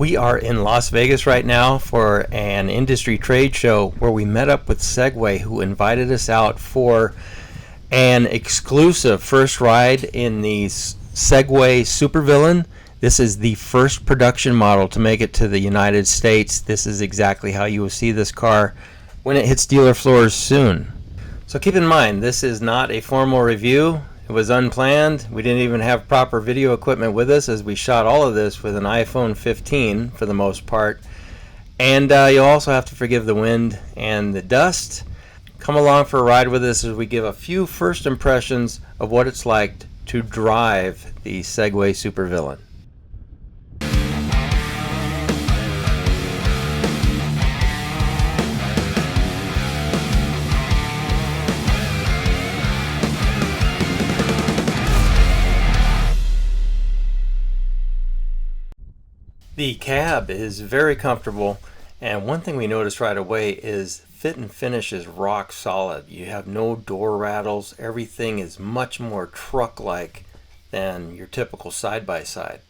We are in Las Vegas right now for an industry trade show where we met up with Segway, who invited us out for an exclusive first ride in the Segway Super Villain. This is the first production model to make it to the United States. This is exactly how you will see this car when it hits dealer floors soon. So keep in mind, this is not a formal review. It was unplanned. We didn't even have proper video equipment with us, as we shot all of this with an iPhone 15 for the most part. And you'll also have to forgive the wind and the dust. Come along for a ride with us as we give a few first impressions of what it's like to drive the Segway Super Villain. The cab is very comfortable, and one thing we noticed right away is fit and finish is rock solid. You have no door rattles. Everything is much more truck-like than your typical side-by-side.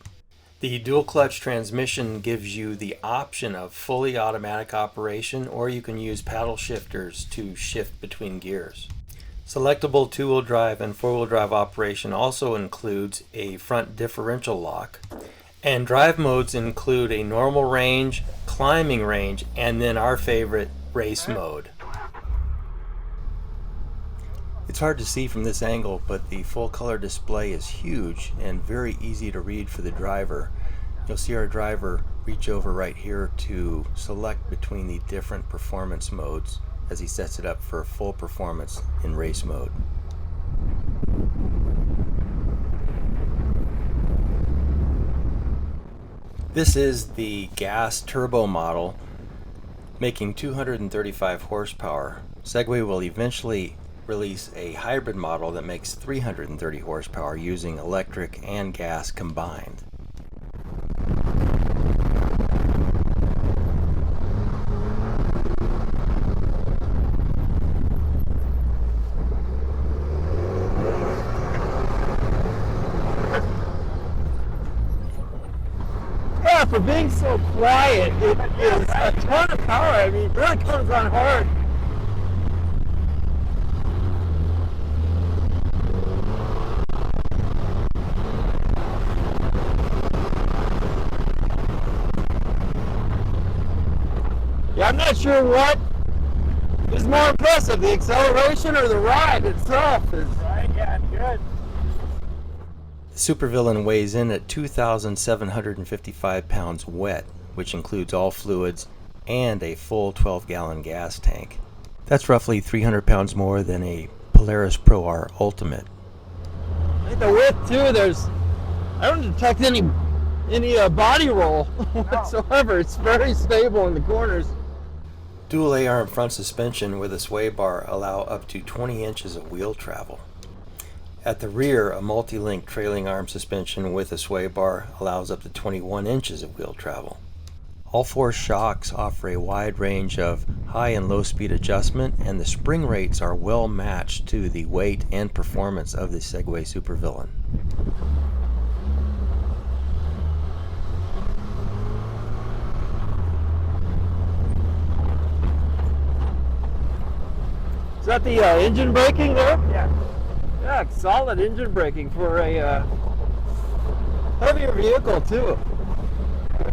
The dual clutch transmission gives you the option of fully automatic operation, or you can use paddle shifters to shift between gears. Selectable two-wheel drive and four-wheel drive operation also includes a front differential lock. And drive modes include a normal range, climbing range, and then our favorite, race mode. It's hard to see from this angle, but the full color display is huge and very easy to read for the driver. You'll see our driver reach over right here to select between the different performance modes as he sets it up for full performance in race mode. This is the gas turbo model, making 235 horsepower. Segway will eventually release a hybrid model that makes 330 horsepower using electric and gas combined. For being so quiet, it is a ton of power. I mean, it really comes on hard. Yeah, I'm not sure what is more impressive, the acceleration or the ride itself. Right, yeah, good. Super Villain weighs in at 2,755 pounds wet, which includes all fluids and a full 12-gallon gas tank. That's roughly 300 pounds more than a Polaris Pro R Ultimate. The width too, I don't detect any body roll whatsoever. It's very stable in the corners. Dual A-arm front suspension with a sway bar allow up to 20 inches of wheel travel. At the rear, a multi-link trailing arm suspension with a sway bar allows up to 21 inches of wheel travel. All four shocks offer a wide range of high and low speed adjustment, and the spring rates are well matched to the weight and performance of the Segway Super Villain. Is that the engine braking there? Yeah. Yeah, solid engine braking for a heavier vehicle too.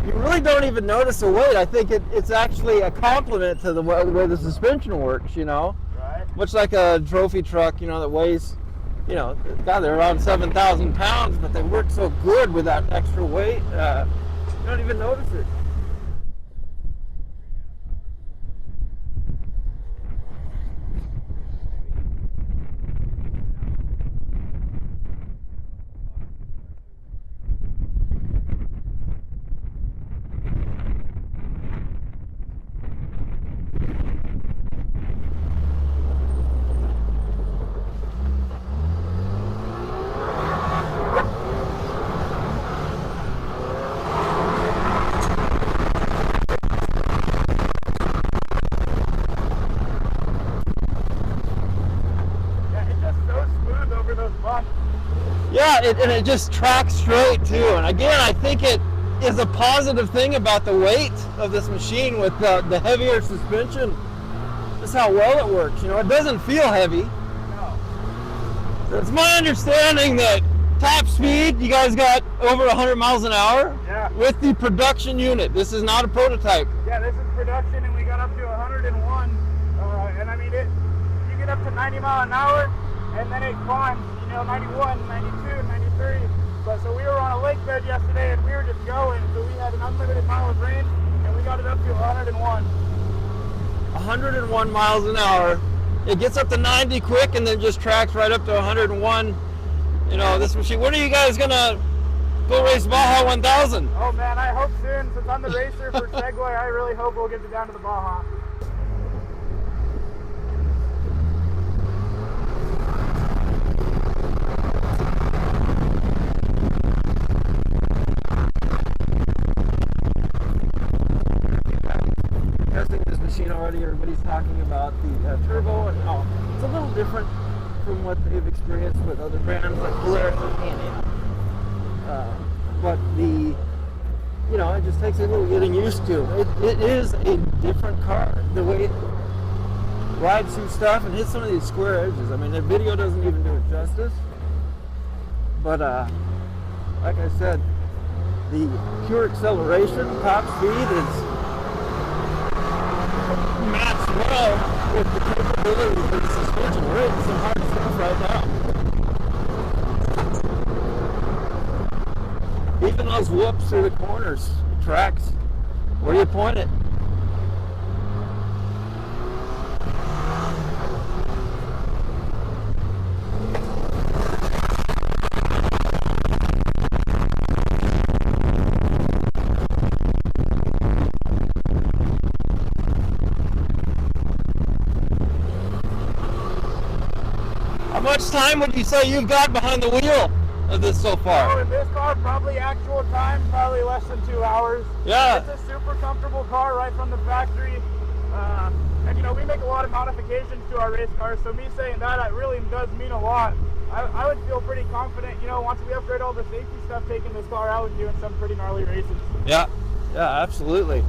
You really don't even notice the weight. I think it's actually a compliment to the way the suspension works, you know. Right. Much like a trophy truck, you know, that weighs, you know, God, they're around 7,000 pounds, but they work so good with that extra weight. You don't even notice it. Yeah, and it just tracks straight too. And again, I think it is a positive thing about the weight of this machine with the heavier suspension. That's how well it works. You know, it doesn't feel heavy. No. So it's my understanding that top speed, you guys got over 100 miles an hour Yeah. with the production unit. This is not a prototype. Yeah, this is production, and we got up to 101. And I mean, you get up to 90 mile an hour, and then it climbs, you know, 91, 92, 93. But so we were on a lake bed yesterday, and we were just going. So we had an unlimited mileage range, and we got it up to 101. 101 miles an hour. It gets up to 90 quick and then just tracks right up to 101. You know, this machine. When are you guys gonna go race Baja 1000? Oh man, I hope soon. Since I'm the racer for Segway, I really hope we'll get down to the Baja. Testing this machine already. Everybody's talking about the turbo and how it's a little different from what they've experienced with other brands like Polaris and Can-Am. But you know, it just takes a little getting used to. It is a different car. The way it rides through stuff and hits some of these square edges. I mean, the video doesn't even do it justice. But like I said, the pure acceleration, top speed is matched well with the capability of the suspension. We're hitting some hard stuff right now. Even those whoops through the corners, tracks. Where do you point it? How much time would you say you've got behind the wheel of this so Oh, far? in this car, probably actual time, probably less than 2 hours. Yeah. It's a super comfortable car right from the factory. And you know, we make a lot of modifications to our race cars, so me saying that, it really does mean a lot. I would feel pretty confident, you know, once we upgrade all the safety stuff, taking this car out and doing some pretty gnarly races. Yeah, absolutely.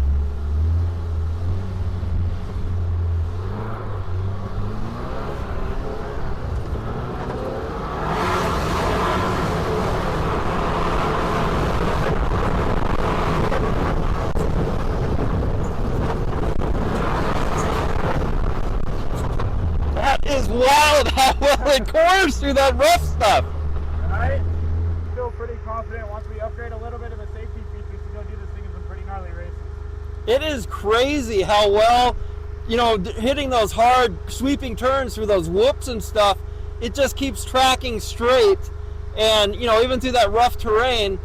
That is wild how well it corners through that rough stuff. I feel pretty confident once we upgrade a little bit of the safety features to go do this thing in some pretty gnarly races. It is crazy how well, you know, hitting those hard sweeping turns through those whoops and stuff, it just keeps tracking straight. And, you know, even through that rough terrain.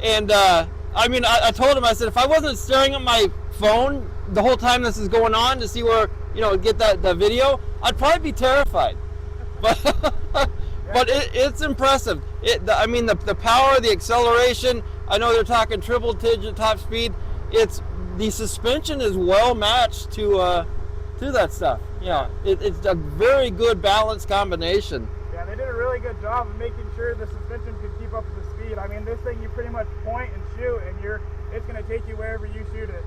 And, I mean, I told him, I said, if I wasn't staring at my phone the whole time this is going on to see where, you know, get that video, I'd probably be terrified. But but it's impressive. I mean, the power, the acceleration, I know they're talking triple digit top speed. The suspension is well matched to that stuff. Yeah, it's a very good balanced combination. Yeah, they did a really good job of making sure the suspension could keep up with the speed. I mean, this thing you pretty much point and shoot, and it's going to take you wherever you shoot it.